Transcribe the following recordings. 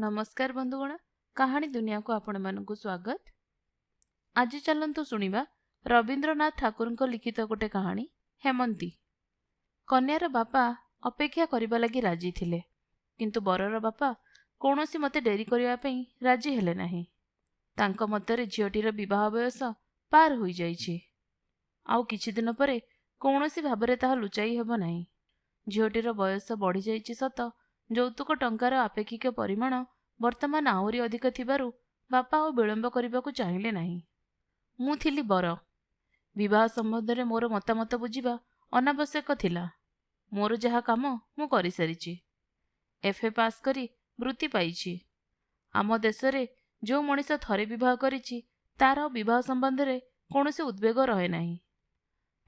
नमस्कार बंधुगण, कहानी दुनिया को आपण मानकु स्वागत। आज चलंतु सुनिबा रवींद्रनाथ ठाकुर लिखित गोटे कहानी हेमंती। कन्यार बापा अपेक्षा करबा लगी राजी थिले, किंतु बरर बापा कौनसी मते डेरी करबा पई राजी हेले नाही। तांको मतरे झियोटीर विवाह बयस पार होई जाईछि। आउ किछि दिन परे कौनसी भाबरे ताहा लुचाई हेबो नाही। झियोटीर बयस बढ़ी जाईछि सत, यौतुक टंकार आपेक्षिक परिमाण वर्तमान आहुरी अधिक थिबारु बापा और विलंब करने चाहिए नहीं। मु थिली बर। विवाह संबंध में मोर मतामत बुझा अनावश्यक थिला। मोर जहा काम मु करि सारिछि। एफए पास करी वृत्ति पाइछि। आम देश रे जो मनीष थरे विवाह करिछि तार विवाह संबंध में कौनसी उद्वेग रहे नहीं।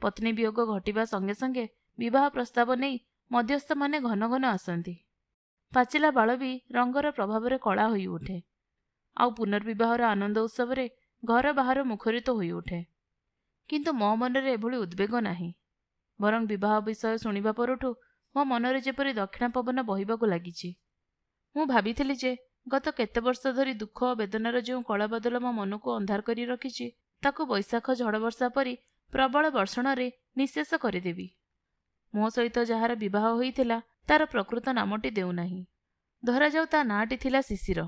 पत्नी वियोग घटिबा संगे संगे विवाह प्रस्ताव नहीं मध्यस्थ माने घन घन आसंती। पाचिला बाल भी रंगर प्रभाव में कला हो उठे। आउ पुनर्विवाहर आनंद उत्सव रे घर बाहर मुखरित हो उठे। किंतु मो मनरे एभली उद्वेग नाही। बरं विवाह विषय शुणिबा परठु मो मनरे जेपरि दक्षिणा पवन बहिबाकु लागिछि। मु भाबिथिली जे गत केते वर्ष धरी दुख और वेदनार जो कलाबादल मो मन को अंधार करी रखिछि ताकु बैशाख झड़ वर्षा परी प्रबल वर्षण रे निशेष करदेवी। मो सहित जार विवाह होइथिला तार प्रकृत नामटी देउ नाही। धरा जाऊ ता नाटी थिला शिशिर।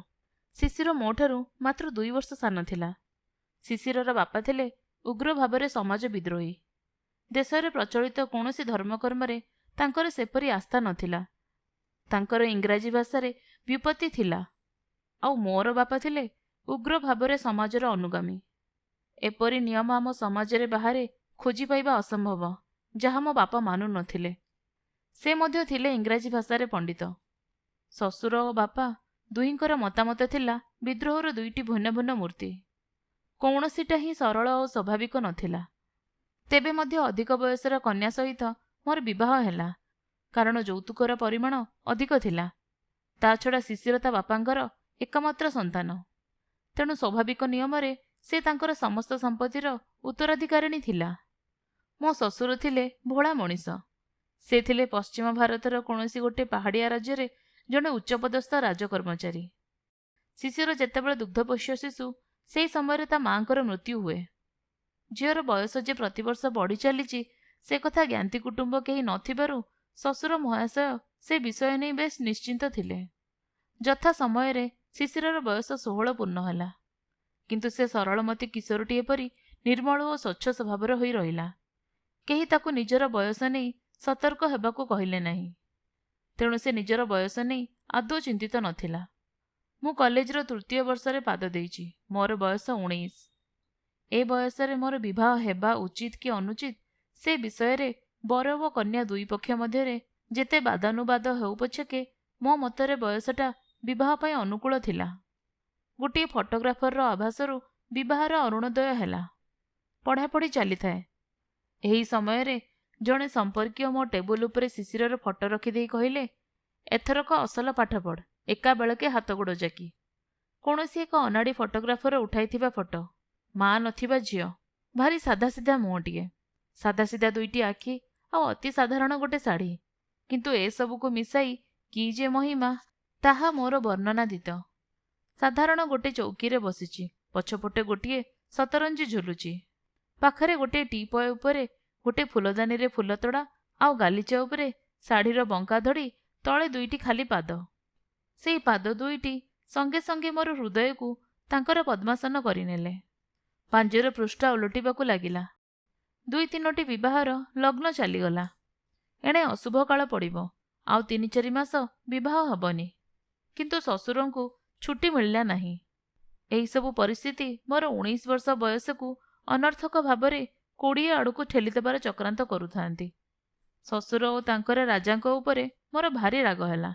शिशिर मोठारु मात्र 2 वर्ष सान थिला। शिशिरर बापा थिले उग्र भावरे समाज विद्रोही। देश रे प्रचलित कौनसी धर्मकर्म रे तांकर सेपरी आस्था नथिला। तांकर इंग्राजी भाषा रे व्युपत्ति थिला। आउ मोर बापा थिले उग्र भावरे समाजर अनुगामी। एपरी नियम आम समाज रे बाहरे खोजी पाइबा असंभव, जहा मो बापा मानु नथिले। से मध्य थिले इंग्राजी भाषा रे पंडित। ससुर और बापा दुहींकर मतामत थिला विद्रोहर दुईटी भिन्न भिन्न मूर्ति। कौनसीटा ही सरल और स्वाभाविक नथिला। तेबे मध्य अधिक बयसर कन्या सहित मोर विवाह हैला, कारण यौतुकर परिमाण अधिक थिला। ता छड़ा शिशिर ता बापांकर एकमात्र संतान। तेणु स्वाभाविक नियम रे से तांकर समस्त संपत्तिर उत्तराधिकारिणी थिला। मो ससुर थिले भोळा मनीष। से थिले पश्चिम भारतर कौनसी गोटे पहाड़िया राज्य रे जड़े उच्चपदस्थ राजकर्मचारी। शिशिर जेतेबेले दुग्धपोष्य शिशु से समय ता मांकर मृत्यु हुए। झीर बयस जे प्रतिवर्ष बढ़ी चली से कथा ज्ञाति कुटुंब कहीं नथिबारु ससुर महाशय से विषय नहीं बेस निश्चिंत थिले। यथा समय रे शिशिरर बयस 16 पूर्ण हैला, किंतु से सरलमती किशोरटीए परी निर्मल और स्वच्छ स्वभावर होई रहिला। केही ताकु निजर बयस नहीं सतर्क हेबाकु कहिले नहीं। तेणु से निजर बयस नहीं आदौ चिंतित नथिला। मु कॉलेजर 3य वर्ष रे पाद देइछि। मोर बयस 19। ए बयस रे मोर विवाह हेबा उचित कि अनुचित से विषय रे बर व कन्या दुई पक्ष मध्य रे जेते बादानुबाद हेउ पछके मो मतरे बयसटा विवाह पई अनुकूल थिला। गोटे फोटोग्राफर आभासरु विवाहर अरुणोदय हैला। पढ़ापढ़ी चली थाए। एही समय रे जड़े संपर्कीय मो टेबुल उपरे शिशिरर फोटो रखिदे कहले, एथरक असल पाठ पढ़, एका बेलके हाथ गोड़ जाकी। कौनसी एक अनाड़ी फोटोग्राफर उठाई फोटो। माँ नथिबा झियो, भारी साधा सीधा मुहटीए, साधा सीधा दुईटी आखि आ अति साधारण गोटे शाढ़ी। किंतु ए सबु को मिसाई कि जे महिमा ताहा मोर वर्णनातीत। साधारण गोटे चौकी रे बसिछि। पछपटे गोटे सतरंजी झुलुची। पाखरे गोटे टीपय उपरे गोटे फूलदानी रे फूलतोड़ा आउ गालीचा उपरे शाढ़ीर बंका धड़ी तले दुईटी खाली पाद। सेई पाद दुईटी संगे संगे मोर हृदय को तांकर पद्मासन करिनेले। पांजर पृष्ठ उलटिबाकु लागिला। 2-3टी विवाहर लग्न चलीगला। एणे अशुभ काल पड़िबो। आउ 3-4 मास विवाह हबनी। किंतु ससुरंकु छुट्टी मिलला नहीं। एही सबु परिस्थिति मोर 19 वर्ष बयस को अनर्थक भावरे 20 आड़कू ठेलीदेबार चक्रांत करुथांती। ससुर और तांकर राजांक उपरे मोर भारी राग हैला।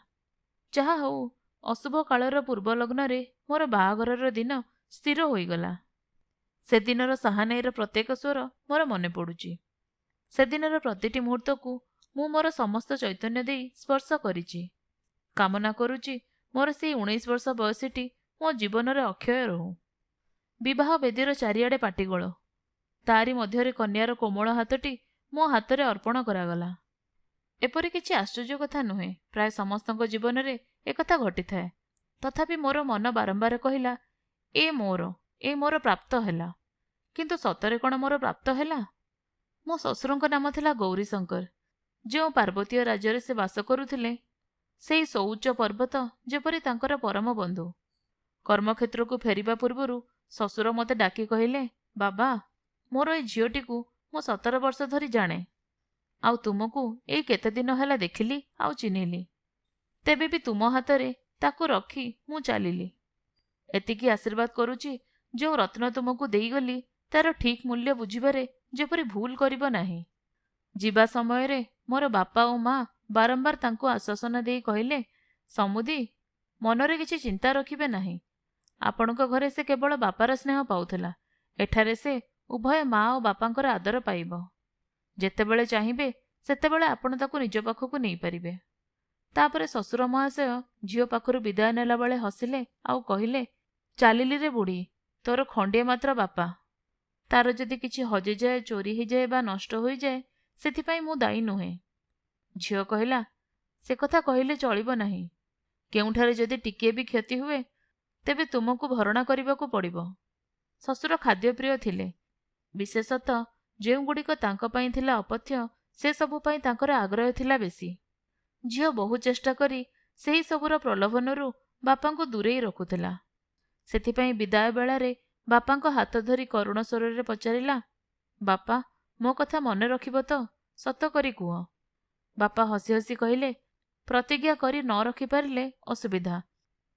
जहा हऊ अशुभ कालर पूर्व लग्न रे मोर बाहाघरर दिन स्थिर होईगला। से दिनर साहानाईर प्रत्येक स्वर मोर मने पड़ुची। से दिनर प्रतिटी मुहूर्त को मु मोर समस्त चैतन्य देई स्पर्श करिछि। कामना करुछि मोर से 19 वर्ष बयसटी मो जीवन रे अक्षय रहू। विवाह वेदीर चारिआडे पाटिगोल। तारी मध्यरे कन्यार कोमल हाथटी मो हाथरे अर्पण करागला। एपरि किछि आश्चर्य कथा नुहे। प्राय समस्तक जीवन रे एकथा घटी थाए। ତଥାପି ମୋର ମନ ବାରମ୍ବାର କହିଲା, ଏ ମୋର ପ୍ରାପ୍ତ ହେଲା। କିନ୍ତୁ ସତରେ କ'ଣ ମୋର ପ୍ରାପ୍ତ ହେଲା? ମୋ ଶ୍ୱଶୁରଙ୍କ ନାମ ଥିଲା ଗୌରୀଶଙ୍କର। ଯେଉଁ ପାର୍ବତୀୟ ରାଜ୍ୟରେ ସେ ବାସ କରୁଥିଲେ, ସେହି ସୌଉଚ୍ଚ ପର୍ବତ ଯେପରି ତାଙ୍କର ପରମ ବନ୍ଧୁ। କର୍ମକ୍ଷେତ୍ରକୁ ଫେରିବା ପୂର୍ବରୁ ଶ୍ୱଶୁର ମୋତେ ଡାକି କହିଲେ, ବାବା, ମୋର ଏ ଝିଅଟିକୁ ମୁଁ 17 ବର୍ଷ ଧରି ଜାଣେ, ଆଉ ତୁମକୁ ଏଇ କେତେ ଦିନ ହେଲା ଦେଖିଲି ଆଉ ଚିହ୍ନିଲି। ତେବେ ବି ତୁମ ହାତରେ ତାକୁ ରଖି ମୁଁ ଚାଲିଲି। ଏତିକି ଆଶୀର୍ବାଦ କରୁଛି, ଯେଉଁ ରତ୍ନ ତୁମକୁ ଦେଇଗଲି ତାର ଠିକ୍ ମୂଲ୍ୟ ବୁଝିବାରେ ଯେପରି ଭୁଲ କରିବ ନାହିଁ। ଯିବା ସମୟରେ ମୋର ବାପା ଓ ମା ବାରମ୍ବାର ତାଙ୍କୁ ଆଶ୍ୱାସନା ଦେଇ କହିଲେ, ସମୁଦି, ମନରେ କିଛି ଚିନ୍ତା ରଖିବେ ନାହିଁ। ଆପଣଙ୍କ ଘରେ ସେ କେବଳ ବାପାର ସ୍ନେହ ପାଉଥିଲା, ଏଠାରେ ସେ ଉଭୟ ମା ଓ ବାପାଙ୍କର ଆଦର ପାଇବ। ଯେତେବେଳେ ଚାହିଁବେ ସେତେବେଳେ ଆପଣ ତାକୁ ନିଜ ପାଖକୁ ନେଇପାରିବେ। ତାପରେ ଶ୍ୱଶୁର ମହାଶୟ ଝିଅ ପାଖରୁ ବିଦାୟ ନେଲା ବେଳେ ହସିଲେ ଆଉ କହିଲେ, ଚାଲିଲିରେ ବୁଢ଼ୀ, ତୋର ଖଣ୍ଡିଏ ମାତ୍ର ବାପା। ତାର ଯଦି କିଛି ହଜିଯାଏ, ଚୋରି ହେଇଯାଏ ବା ନଷ୍ଟ ହୋଇଯାଏ, ସେଥିପାଇଁ ମୁଁ ଦାୟୀ ନୁହେଁ। ଝିଅ କହିଲା, ସେ କଥା କହିଲେ ଚଳିବ ନାହିଁ। କେଉଁଠାରେ ଯଦି ଟିକିଏ ବି କ୍ଷତି ହୁଏ, ତେବେ ତୁମକୁ ଭରଣା କରିବାକୁ ପଡ଼ିବ। ଶ୍ୱଶୁର ଖାଦ୍ୟପ୍ରିୟ ଥିଲେ, ବିଶେଷତଃ ଯେଉଁଗୁଡ଼ିକ ତାଙ୍କ ପାଇଁ ଥିଲା ଅପଥ୍ୟ, ସେସବୁ ପାଇଁ ତାଙ୍କର ଆଗ୍ରହ ଥିଲା ବେଶୀ। ଝିଅ ବହୁ ଚେଷ୍ଟା କରି ସେହି ସବୁର ପ୍ରଲୋଭନରୁ ବାପାଙ୍କୁ ଦୂରେଇ ରଖୁଥିଲା। ସେଥିପାଇଁ ବିଦାୟ ବେଳାରେ ବାପାଙ୍କ ହାତ ଧରି କରୁଣ ସ୍ୱରରେ ପଚାରିଲା, ବାପା, ମୋ କଥା ମନେ ରଖିବ ତ? ସତ କରି କୁହ। ବାପା ହସି ହସି କହିଲେ, ପ୍ରତିଜ୍ଞା କରି ନ ରଖିପାରିଲେ ଅସୁବିଧା।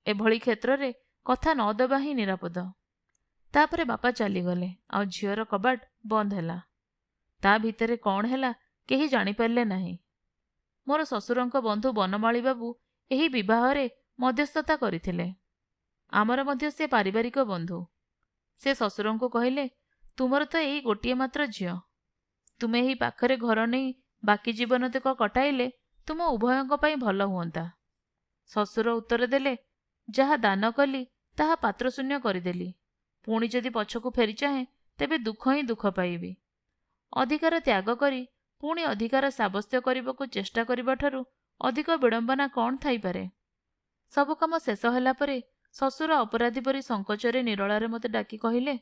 ଏଭଳି କ୍ଷେତ୍ରରେ କଥା ନ ଦେବା ହିଁ ନିରାପଦ। ତାପରେ ବାପା ଚାଲିଗଲେ ଆଉ ଝିଅର କବାଟ ବନ୍ଦ ହେଲା। ତା ଭିତରେ କ'ଣ ହେଲା କେହି ଜାଣିପାରିଲେ ନାହିଁ। ମୋର ଶ୍ୱଶୁରଙ୍କ ବନ୍ଧୁ ବନମାଳୀ ବାବୁ ଏହି ବିବାହରେ ମଧ୍ୟସ୍ଥତା କରିଥିଲେ। ଆମର ମଧ୍ୟ ସେ ପାରିବାରିକ ବନ୍ଧୁ। ସେ ଶ୍ୱଶୁରଙ୍କୁ କହିଲେ, ତୁମର ତ ଏଇ ଗୋଟିଏ ମାତ୍ର ଝିଅ। ତୁମେ ଏହି ପାଖରେ ଘର ନେଇ ବାକି ଜୀବନତକ କଟାଇଲେ ତୁମ ଉଭୟଙ୍କ ପାଇଁ ଭଲ ହୁଅନ୍ତା। ଶ୍ୱଶୁର ଉତ୍ତର ଦେଲେ, ଯାହା ଦାନ କଲି ତାହା ପାତ୍ରଶୂନ୍ୟ କରିଦେଲି। ପୁଣି ଯଦି ପଛକୁ ଫେରି ଚାହେଁ, ତେବେ ଦୁଃଖ ହିଁ ଦୁଃଖ ପାଇବି। ଅଧିକାର ତ୍ୟାଗ କରି ପୁଣି ଅଧିକାର ସାବ୍ୟସ୍ତ କରିବାକୁ ଚେଷ୍ଟା କରିବାଠାରୁ ଅଧିକ ବିଡ଼ମ୍ବନା କ'ଣ ଥାଇପାରେ? ସବୁ କାମ ଶେଷ ହେଲା ପରେ ଶ୍ୱଶୁର ଅପରାଧୀ ପରି ସଙ୍କୋଚରେ ନିରୋଳାରେ ମୋତେ ଡାକି କହିଲେ,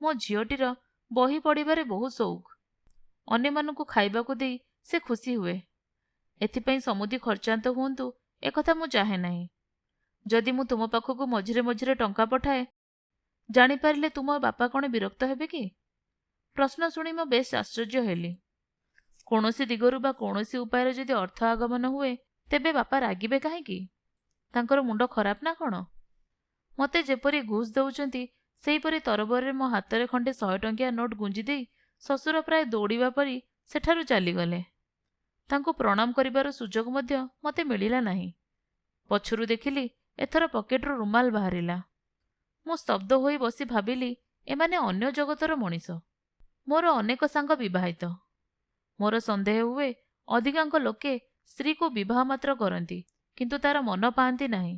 ମୋ ଝିଅଟିର ବହି ପଢ଼ିବାରେ ବହୁ ସଉକ। ଅନ୍ୟମାନଙ୍କୁ ଖାଇବାକୁ ଦେଇ ସେ ଖୁସି ହୁଏ। ଏଥିପାଇଁ ସମୁଦି ଖର୍ଚ୍ଚାନ୍ତ ହୁଅନ୍ତୁ ଏକଥା ମୁଁ ଚାହେଁ ନାହିଁ। ଯଦି ମୁଁ ତୁମ ପାଖକୁ ମଝିରେ ମଝିରେ ଟଙ୍କା ପଠାଏ, ଜାଣିପାରିଲେ ତୁମ ବାପା କ'ଣ ବିରକ୍ତ ହେବେ କି? ପ୍ରଶ୍ନ ଶୁଣି ମୁଁ ବେଶ୍ ଆଶ୍ଚର୍ଯ୍ୟ ହେଲି। କୌଣସି ଦିଗରୁ ବା କୌଣସି ଉପାୟରେ ଯଦି ଅର୍ଥ ଆଗମନ ହୁଏ, ତେବେ ବାପା ରାଗିବେ କାହିଁକି? ତାଙ୍କର ମୁଣ୍ଡ ଖରାପ ନା କ'ଣ? ମୋତେ ଯେପରି ଘୁଷ ଦେଉଛନ୍ତି, ସେହିପରି ତରବରରେ ମୋ ହାତରେ ଖଣ୍ଡେ 100 ଟଙ୍କିଆ ନୋଟ୍ ଗୁଞ୍ଜି ଦେଇ ଶ୍ୱଶୁର ପ୍ରାୟ ଦୌଡ଼ିବା ପରି ସେଠାରୁ ଚାଲିଗଲେ। ତାଙ୍କୁ ପ୍ରଣାମ କରିବାର ସୁଯୋଗ ମଧ୍ୟ ମୋତେ ମିଳିଲା ନାହିଁ। ପଛରୁ ଦେଖିଲି ଏଥର ପକେଟରୁ ରୁମାଲ ବାହାରିଲା। ମୁଁ ସ୍ତବ୍ଧ ହୋଇ ବସି ଭାବିଲି, ଏମାନେ ଅନ୍ୟ ଜଗତର ମଣିଷ। ମୋର ଅନେକ ସାଙ୍ଗ ବିବାହିତ। ମୋର ସନ୍ଦେହ ହୁଏ ଅଧିକାଂଶ ଲୋକେ ସ୍ତ୍ରୀକୁ ବିବାହ ମାତ୍ର କରନ୍ତି, କିନ୍ତୁ ତାର ମନ ପାଆନ୍ତି ନାହିଁ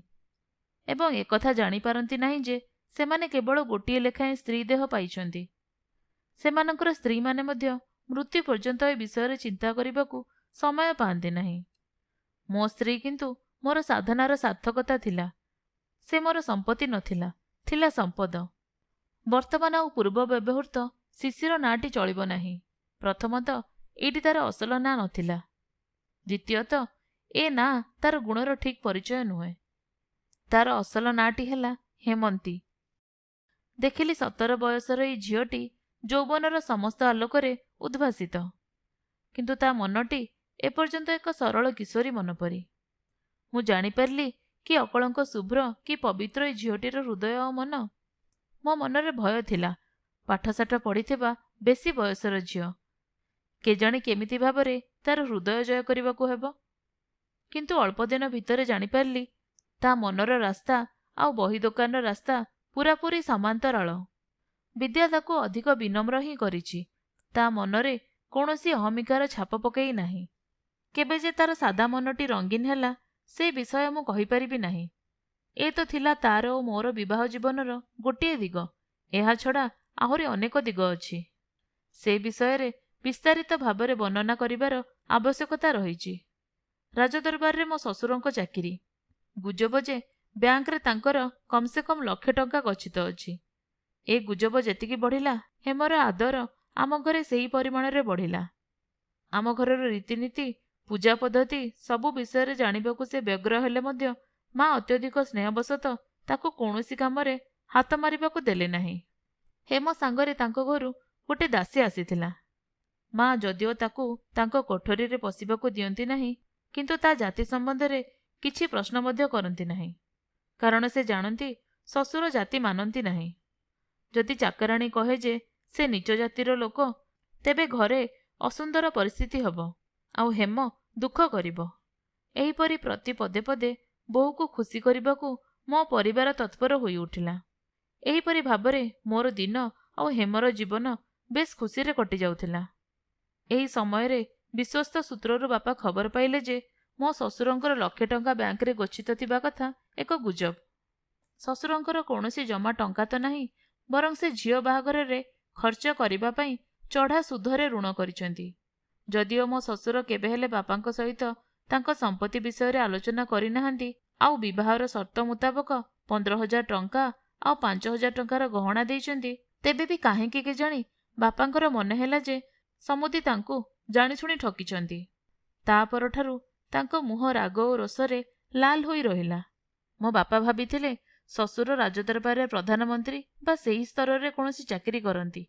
ଏବଂ ଏକଥା ଜାଣିପାରନ୍ତି ନାହିଁ ଯେ ସେମାନେ କେବଳ ଗୋଟିଏ ଲେଖାଏଁ ସ୍ତ୍ରୀ ଦେହ ପାଇଛନ୍ତି। ସେମାନଙ୍କର ସ୍ତ୍ରୀମାନେ ମଧ୍ୟ ମୃତ୍ୟୁ ପର୍ଯ୍ୟନ୍ତ ଏ ବିଷୟରେ ଚିନ୍ତା କରିବାକୁ ସମୟ ପାଆନ୍ତି ନାହିଁ। ମୋ ସ୍ତ୍ରୀ କିନ୍ତୁ ମୋର ସାଧନାର ସାର୍ଥକତା ଥିଲା। ସେ ମୋର ସମ୍ପତ୍ତି ନଥିଲା, ଥିଲା ସମ୍ପଦ। ବର୍ତ୍ତମାନ ଆଉ ପୂର୍ବ ବ୍ୟବହୃତ ଶିଶିର ନାଁଟି ଚଳିବ ନାହିଁ। ପ୍ରଥମତଃ ଏଇଟି ତାର ଅସଲ ନାଁ ନଥିଲା। ଦ୍ୱିତୀୟତଃ ଏ ନାଁ ତାର ଗୁଣର ଠିକ୍ ପରିଚୟ ନୁହେଁ। ତାର ଅସଲ ନାଁଟି ହେଲା ହେମନ୍ତୀ। ଦେଖିଲି 17 ବୟସର ଏଇ ଝିଅଟି ଯୌବନର ସମସ୍ତ ଆଲୋକରେ ଉଦ୍ଭାସିତ, କିନ୍ତୁ ତା ମନଟି ଏପର୍ଯ୍ୟନ୍ତ ଏକ ସରଳ କିଶୋରୀ ମନ ପରି। ମୁଁ ଜାଣିପାରିଲି କି ଅକଳଙ୍କ ଶୁଭ୍ର କି ପବିତ୍ର ଏ ଝିଅଟିର ହୃଦୟ ଓ ମନ। ମୋ ମନରେ ଭୟ ଥିଲା, ପାଠଶାଠ ପଢ଼ିଥିବା ବେଶୀ ବୟସର ଝିଅ, କେଜାଣି କେମିତି ଭାବରେ ତାର ହୃଦୟ ଜୟ କରିବାକୁ ହେବ। କିନ୍ତୁ ଅଳ୍ପ ଦିନ ଭିତରେ ଜାଣିପାରିଲି ତା ମନର ରାସ୍ତା ଆଉ ବହି ଦୋକାନର ରାସ୍ତା ପୂରାପୂରି ସମାନ୍ତରାଳ। ବିଦ୍ୟା ତାକୁ ଅଧିକ ବିନମ୍ର ହିଁ କରିଛି। ତା ମନରେ କୌଣସି ଅହମିକାର ଛାପ ପକାଇ ନାହିଁ। କେବେ ଯେ ତାର ସାଦା ମନଟି ରଙ୍ଗୀନ ହେଲା, ସେ ବିଷୟ ମୁଁ କହିପାରିବି ନାହିଁ। ଏ ତ ଥିଲା ତାର ଓ ମୋର ବିବାହ ଜୀବନର ଗୋଟିଏ ଦିଗ। ଏହା ଛଡ଼ା ଆହୁରି ଅନେକ ଦିଗ ଅଛି। ସେ ବିଷୟରେ ବିସ୍ତାରିତ ଭାବରେ ବର୍ଣ୍ଣନା କରିବାର ଆବଶ୍ୟକତା ରହିଛି। ରାଜଦରବାରରେ ମୋ ଶ୍ୱଶୁରଙ୍କ ଚାକିରି। ଗୁଜବ ଯେ ବ୍ୟାଙ୍କରେ ତାଙ୍କର କମ୍ ସେ କମ୍ ଲକ୍ଷେ ଟଙ୍କା ଗଚ୍ଛିତ ଅଛି। ଏ ଗୁଜବ ଯେତିକି ବଢ଼ିଲା, ହେମର ଆଦର ଆମ ଘରେ ସେହି ପରିମାଣରେ ବଢ଼ିଲା। ଆମ ଘରର ରୀତିନୀତି, ପୂଜା ପଦ୍ଧତି ସବୁ ବିଷୟରେ ଜାଣିବାକୁ ସେ ବ୍ୟଗ୍ର ହେଲେ ମଧ୍ୟ ମା ଅତ୍ୟଧିକ ସ୍ନେହବଶତଃ ତାକୁ କୌଣସି କାମରେ ହାତ ମାରିବାକୁ ଦେଲେ ନାହିଁ। ହେମ ସାଙ୍ଗରେ ତାଙ୍କ ଘରୁ ଗୋଟେ ଦାସୀ ଆସିଥିଲା। ମା ଯଦିଓ ତାକୁ ତାଙ୍କ କୋଠରୀରେ ପଶିବାକୁ ଦିଅନ୍ତି ନାହିଁ, କିନ୍ତୁ ତା ଜାତି ସମ୍ବନ୍ଧରେ କିଛି ପ୍ରଶ୍ନ ମଧ୍ୟ କରନ୍ତି ନାହିଁ, କାରଣ ସେ ଜାଣନ୍ତି ଶ୍ୱଶୁର ଜାତି ମାନନ୍ତି ନାହିଁ। ଯଦି ଚାକରାଣୀ କହେ ଯେ ସେ ନିଜ ଜାତିର ଲୋକ, ତେବେ ଘରେ ଅସୁନ୍ଦର ପରିସ୍ଥିତି ହେବ, ଆଉ ହେମ ଦୁଃଖ କରିବ। ଏହିପରି ପ୍ରତି ପଦେ ପଦେ ବୋହୂକୁ ଖୁସି କରିବାକୁ ମୋ ପରିବାର ତତ୍ପର ହୋଇ ଉଠିଲା। ଏହିପରି ଭାବରେ ମୋର ଦିନ ଆଉ ହେମର ଜୀବନ ବେଶ୍ ଖୁସିରେ କଟିଯାଉଥିଲା। ଏହି ସମୟରେ ବିଶ୍ୱସ୍ତ ସୂତ୍ରରୁ ବାପା ଖବର ପାଇଲେ ଯେ ମୋ ଶ୍ୱଶୁରଙ୍କର ଲକ୍ଷେ ଟଙ୍କା ବ୍ୟାଙ୍କରେ ଗଚ୍ଛିତ ଥିବା କଥା ଏକ ଗୁଜବ। ଶ୍ୱଶୁରଙ୍କର କୌଣସି ଜମା ଟଙ୍କା ତ ନାହିଁ, ବରଂ ସେ ଝିଅ ବାହାଘରରେ ଖର୍ଚ୍ଚ କରିବା ପାଇଁ ଚଢ଼ା ସୁଧରେ ଋଣ କରିଛନ୍ତି। ଯଦିଓ ମୋ ଶ୍ୱଶୁର କେବେ ହେଲେ ବାପାଙ୍କ ସହିତ ତାଙ୍କ ସମ୍ପତ୍ତି ବିଷୟରେ ଆଲୋଚନା କରିନାହାନ୍ତି, ଆଉ ବିବାହର ସର୍ତ୍ତ ମୁତାବକ 15,000 ଟଙ୍କା ଆଉ 5,000 ଟଙ୍କାର ଗହଣା ଦେଇଛନ୍ତି, ତେବେ ବି କାହିଁକି କେଜାଣି ବାପାଙ୍କର ମନେ ହେଲା ଯେ ସମୁଦି ତାଙ୍କୁ ଜାଣିଶୁଣି ଠକିଛନ୍ତି। ତା ପରଠାରୁ ତାଙ୍କ ମୁହଁ ରାଗ ଓ ରୋଷରେ ଲାଲ ହୋଇ ରହିଲା। ମୋ ବାପା ଭାବିଥିଲେ ଶ୍ୱଶୁର ରାଜଦରବାରରେ ପ୍ରଧାନମନ୍ତ୍ରୀ ବା ସେହି ସ୍ତରରେ କୌଣସି ଚାକିରି କରନ୍ତି।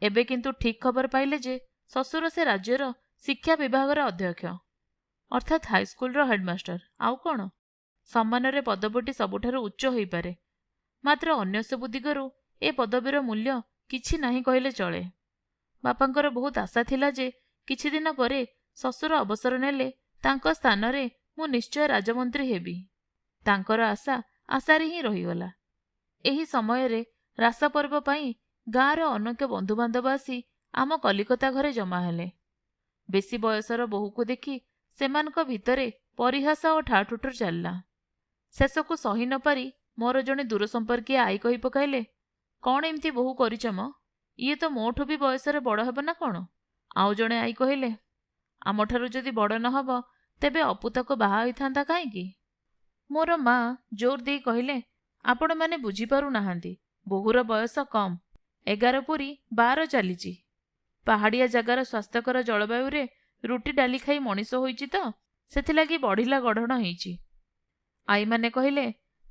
ଏବେ କିନ୍ତୁ ଠିକ୍ ଖବର ପାଇଲେ ଯେ ଶ୍ୱଶୁର ସେ ରାଜ୍ୟର ଶିକ୍ଷା ବିଭାଗର ଅଧ୍ୟକ୍ଷ, ଅର୍ଥାତ୍ ହାଇସ୍କୁଲର ହେଡମାଷ୍ଟର। ଆଉ କ'ଣ, ସମ୍ମାନରେ ପଦବୀଟି ସବୁଠାରୁ ଉଚ୍ଚ ହୋଇପାରେ, ମାତ୍ର ଅନ୍ୟ ସବୁ ଦିଗରୁ ଏ ପଦବୀର ମୂଲ୍ୟ କିଛି ନାହିଁ କହିଲେ ଚଳେ। ବାପାଙ୍କର ବହୁତ ଆଶା ଥିଲା ଯେ କିଛି ଦିନ ପରେ ଶ୍ୱଶୁର ଅବସର ନେଲେ ତାଙ୍କ ସ୍ଥାନରେ ମୁଁ ନିଶ୍ଚୟ ରାଜମନ୍ତ୍ରୀ ହେବି। ତାଙ୍କର ଆଶା ଆଶାରେ ହିଁ ରହିଗଲା। ଏହି ସମୟରେ ରାସ ପର୍ବ ପାଇଁ ଗାଁର ଅନେକ ବନ୍ଧୁବାନ୍ଧବ ଆସି ଆମ କଲିକତା ଘରେ ଜମା ହେଲେ। ବେଶୀ ବୟସର ବୋହୂକୁ ଦେଖି ସେମାନଙ୍କ ଭିତରେ ପରିହାସ ଓ ଠାଠୁଠୁର ଚାଲିଲା। ଶେଷକୁ ସହି ନ ପାରି ମୋର ଜଣେ ଦୂର ସମ୍ପର୍କୀୟ ଆଈ କହି ପକାଇଲେ, କ'ଣ ଏମିତି ବୋହୂ କରିଛ ମ? ଇଏ ତ ମୋଠୁ ବି ବୟସରେ ବଡ଼ ହେବ ନା କ'ଣ? ଆଉ ଜଣେ ଆଈ କହିଲେ, ଆମଠାରୁ ଯଦି ବଡ଼ ନ ହେବ ତେବେ ଅପୁ ତାକୁ ବାହା ହୋଇଥାନ୍ତା କାହିଁକି? ମୋର ମା ଜୋର ଦେଇ କହିଲେ, ଆପଣମାନେ ବୁଝିପାରୁନାହାନ୍ତି, ବୋହୂର ବୟସ କମ୍, 11 ପୁରି 12 ଚାଲିଛି। ପାହାଡ଼ିଆ ଜାଗାର ସ୍ୱାସ୍ଥ୍ୟକର ଜଳବାୟୁରେ ରୁଟି ଡାଲି ଖାଇ ମଣିଷ ହୋଇଛି ତ, ସେଥିଲାଗି ବଢ଼ିଲା ଗଢ଼ଣ ହେଇଛି। ଆଈମାନେ କହିଲେ,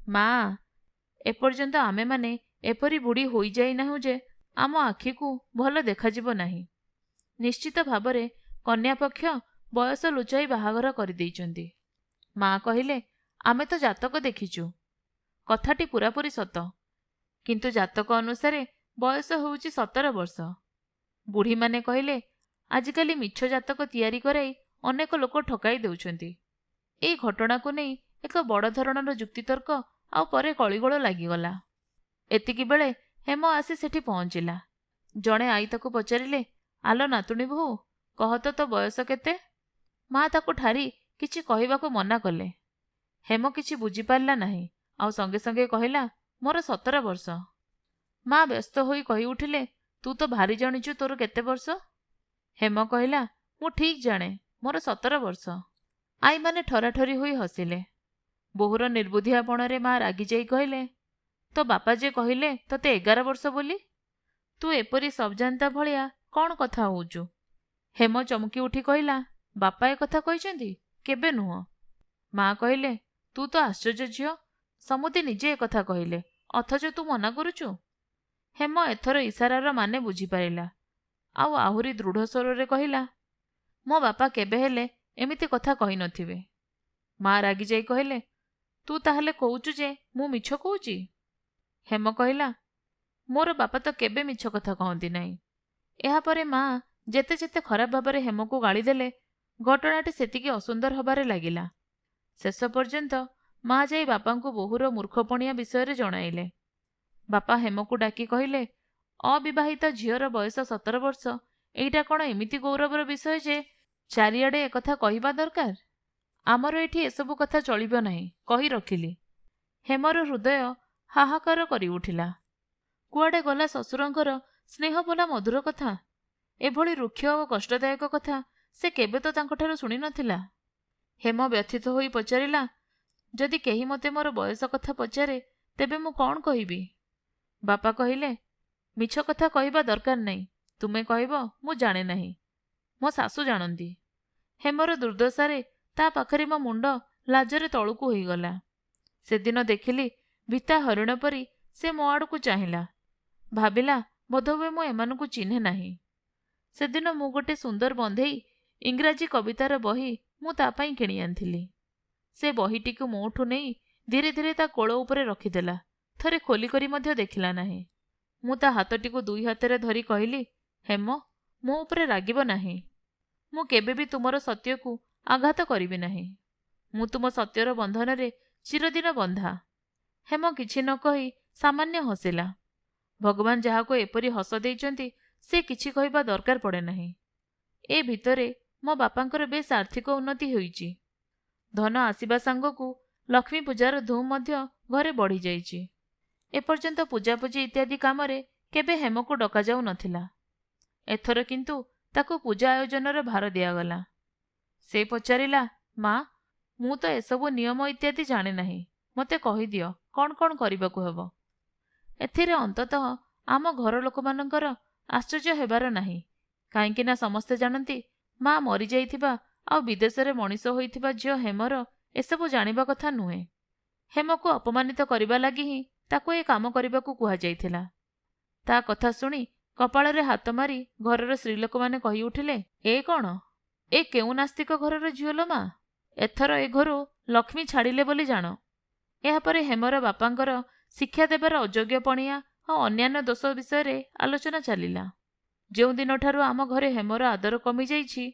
ମା, ଏପର୍ଯ୍ୟନ୍ତ ଆମେମାନେ ଏପରି ବୁଢ଼ୀ ହୋଇଯାଇନାହୁଁ ଯେ ଆମ ଆଖିକୁ ଭଲ ଦେଖାଯିବ ନାହିଁ। ନିଶ୍ଚିତ ଭାବରେ କନ୍ୟାପକ୍ଷ ବୟସ ଲୁଚାଇ ବାହାଘର କରିଦେଇଛନ୍ତି। ମା କହିଲେ, ଆମେ ତ ଜାତକ ଦେଖିଛୁ। କଥାଟି ପୂରାପୂରି ସତ, କିନ୍ତୁ ଜାତକ ଅନୁସାରେ ବୟସ ହେଉଛି 17 ବର୍ଷ। ବୁଢ଼ୀମାନେ କହିଲେ, ଆଜିକାଲି ମିଛ ଜାତକ ତିଆରି କରାଇ ଅନେକ ଲୋକ ଠକାଇ ଦେଉଛନ୍ତି। ଏହି ଘଟଣାକୁ ନେଇ ଏକ ବଡ଼ ଧରଣର ଯୁକ୍ତିତର୍କ ଆଉ ପରେ କଳିଗୋଳ ଲାଗିଗଲା। ଏତିକିବେଳେ ହେମ ଆସି ସେଠି ପହଞ୍ଚିଲା। ଜଣେ ଆଈ ତାକୁ ପଚାରିଲେ, ଆଲୋ ନାତୁଣୀ ବୋହୂ, କହ ତ ତୋ ବୟସ କେତେ? ମା ତାକୁ ଠାରି କିଛି କହିବାକୁ ମନା କଲେ। ହେମ କିଛି ବୁଝିପାରିଲା ନାହିଁ, ଆଉ ସଙ୍ଗେ ସଙ୍ଗେ କହିଲା, ମୋର 17 ବର୍ଷ। ମା ବ୍ୟସ୍ତ ହୋଇ କହି ଉଠିଲେ, ତୁ ତ ଭାରି ଜାଣିଛୁ ତୋର କେତେ ବର୍ଷ? ହେମ କହିଲା, ମୁଁ ଠିକ୍ ଜାଣେ, ମୋର 17 ବର୍ଷ। ଆଈମାନେ ଠରାଠରି ହୋଇ ହସିଲେ। ବୋହୂର ନିର୍ବୁଦ୍ଧିଆପଣରେ ମା ରାଗିଯାଇ କହିଲେ, ତୋ ବାପା ଯେ କହିଲେ ତତେ 11 ବର୍ଷ ବୋଲି, ତୁ ଏପରି ସବଜାନ୍ତା ଭଳିଆ କ'ଣ କଥା ହଉଛୁ? ହେମ ଚମକି ଉଠି କହିଲା, ବାପା ଏ କଥା କହିଛନ୍ତି? କେବେ ନୁହଁ। ମା କହିଲେ, ତୁ ତ ଆଶ୍ଚର୍ଯ୍ୟ ଝିଅ, ସମୁଦି ନିଜେ ଏ କଥା କହିଲେ, ଅଥଚ ତୁ ମନା କରୁଛୁ। ହେମ ଏଥର ଇସାରାର ମାନେ ବୁଝିପାରିଲା, ଆଉ ଆହୁରି ଦୃଢ଼ ସ୍ୱରରେ କହିଲା, ମୋ ବାପା କେବେ ହେଲେ ଏମିତି କଥା କହିନଥିବେ। ମା ରାଗିଯାଇ କହିଲେ, ତୁ ତାହେଲେ କହୁଛୁ ଯେ ମୁଁ ମିଛ କହୁଛି? ହେମ କହିଲା, ମୋର ବାପା ତ କେବେ ମିଛ କଥା କହନ୍ତି ନାହିଁ। ଏହାପରେ ମା ଯେତେ ଯେତେ ଖରାପ ଭାବରେ ହେମକୁ ଗାଳି ଦେଲେ, ଘଟଣାଟି ସେତିକି ଅସୁନ୍ଦର ହେବାରେ ଲାଗିଲା। ଶେଷ ପର୍ଯ୍ୟନ୍ତ ମା ଯାଇ ବାପାଙ୍କୁ ବୋହୂର ମୂର୍ଖପଣିଆ ବିଷୟରେ ଜଣାଇଲେ। ବାପା ହେମକୁ ଡାକି କହିଲେ, ଅବିବାହିତା ଝିଅର ବୟସ 17 ବର୍ଷ, ଏଇଟା କ'ଣ ଏମିତି ଗୌରବର ବିଷୟ ଯେ ଚାରିଆଡ଼େ ଏକଥା କହିବା ଦରକାର? ଆମର ଏଠି ଏସବୁ କଥା ଚଳିବ ନାହିଁ, କହି ରଖିଲି। ହେମର ହୃଦୟ ହାହାକାର କରି ଉଠିଲା। କୁଆଡ଼େ ଗଲା ଶ୍ୱଶୁରଙ୍କର ସ୍ନେହବୋଲା ମଧୁର କଥା? ଏଭଳି ରୁକ୍ଷ ଓ କଷ୍ଟଦାୟକ କଥା ସେ କେବେ ତ ତାଙ୍କଠାରୁ ଶୁଣି ନଥିଲା। ହେମ ବ୍ୟଥିତ ହୋଇ ପଚାରିଲା, ଯଦି କେହି ମୋତେ ମୋର ବୟସ କଥା ପଚାରେ ତେବେ ମୁଁ କ'ଣ କହିବି? ବାପା କହିଲେ, ମିଛ କଥା କହିବା ଦରକାର ନାହିଁ। ତୁମେ କହିବ ମୁଁ ଜାଣେ ନାହିଁ। ମୋ ଶାଶୁ ଜାଣନ୍ତି। ହେମର ଦୁର୍ଦ୍ଦଶାରେ ତା ପାଖରେ ମୋ ମୁଣ୍ଡ ଲାଜରେ ତଳକୁ ହୋଇଗଲା। ସେଦିନ ଦେଖିଲି ଭିତା ହରିଣ ପରି ସେ ମୋ ଆଡ଼କୁ ଚାହିଁଲା। ଭାବିଲା ବୋଧହୁଏ ମୁଁ ଏମାନଙ୍କୁ ଚିହ୍ନେ ନାହିଁ। ସେଦିନ ମୁଁ ଗୋଟେ ସୁନ୍ଦର ବନ୍ଧେଇ ଇଂରାଜୀ କବିତାର ବହି ମୁଁ ତା ପାଇଁ କିଣି ଆଣିଥିଲି। ସେ ବହିଟିକୁ ମୋଠୁ ନେଇ ଧୀରେ ଧୀରେ ତା କୋଳ ଉପରେ ରଖିଦେଲା। ଥରେ ଖୋଲି କରି ମଧ୍ୟ ଦେଖିଲା ନାହିଁ। ମୁଁ ତା ହାତଟିକୁ ଦୁଇ ହାତରେ ଧରି କହିଲି, ହେମ, ମୋ ଉପରେ ରାଗିବ ନାହିଁ। ମୁଁ କେବେ ବି ତୁମର ସତ୍ୟକୁ ଆଘାତ କରିବି ନାହିଁ। ମୁଁ ତୁମ ସତ୍ୟର ବନ୍ଧନରେ ଚିରଦିନ ବନ୍ଧା। ହେମ କିଛି ନ କହି ସାମାନ୍ୟ ହସିଲା। ଭଗବାନ ଯାହାକୁ ଏପରି ହସ ଦେଇଛନ୍ତି ସେ କିଛି କହିବା ଦରକାର ପଡ଼େ ନାହିଁ। ଏ ଭିତରେ ମୋ ବାପାଙ୍କର ବେଶ୍ ଆର୍ଥିକ ଉନ୍ନତି ହୋଇଛି। ଧନ ଆସିବା ସାଙ୍ଗକୁ ଲକ୍ଷ୍ମୀ ପୂଜାର ଧୁମ୍ ମଧ୍ୟ ଘରେ ବଢ଼ିଯାଇଛି। ଏପର୍ଯ୍ୟନ୍ତ ପୂଜାପୂଜି ଇତ୍ୟାଦି କାମରେ କେବେ ହେମକୁ ଡକାଯାଉ ନଥିଲା। ଏଥର କିନ୍ତୁ ତାକୁ ପୂଜା ଆୟୋଜନର ଭାର ଦିଆଗଲା। ସେ ପଚାରିଲା, ମା, ମୁଁ ତ ଏସବୁ ନିୟମ ଇତ୍ୟାଦି ଜାଣେ ନାହିଁ। ମୋତେ କହିଦିଅ କ'ଣ କ'ଣ କରିବାକୁ ହେବ। ଏଥିରେ ଅନ୍ତତଃ ଆମ ଘର ଲୋକମାନଙ୍କର ଆଶ୍ଚର୍ଯ୍ୟ ହେବାର ନାହିଁ। କାହିଁକି ନା ସମସ୍ତେ ଜାଣନ୍ତି ମା ମରିଯାଇଥିବା ଆଉ ବିଦେଶରେ ମଣିଷ ହୋଇଥିବା ଝିଅ ହେମର ଏସବୁ ଜାଣିବା କଥା ନୁହେଁ। ହେମକୁ ଅପମାନିତ କରିବା ଲାଗି ହିଁ ତାକୁ ଏ କାମ କରିବାକୁ କୁହାଯାଇଥିଲା। ତା କଥା ଶୁଣି କପାଳରେ ହାତ ମାରି ଘରର ସ୍ତ୍ରୀଲୋକମାନେ କହି ଉଠିଲେ, ଏ କ'ଣ? ଏ କେଉଁ ନାସ୍ତିକ ଘରର ଝିଅ ଲୋ ମା? ଏଥର ଏ ଘରୁ ଲକ୍ଷ୍ମୀ ଛାଡ଼ିଲେ ବୋଲି ଜାଣ। ଏହାପରେ ହେମର ବାପାଙ୍କର ଶିକ୍ଷା ଦେବାର ଅଯୋଗ୍ୟପଣିଆ ଓ ଅନ୍ୟାନ୍ୟ ଦୋଷ ବିଷୟରେ ଆଲୋଚନା ଚାଲିଲା। ଯେଉଁ ଦିନଠାରୁ ଆମ ଘରେ ହେମର ଆଦର କମିଯାଇଛି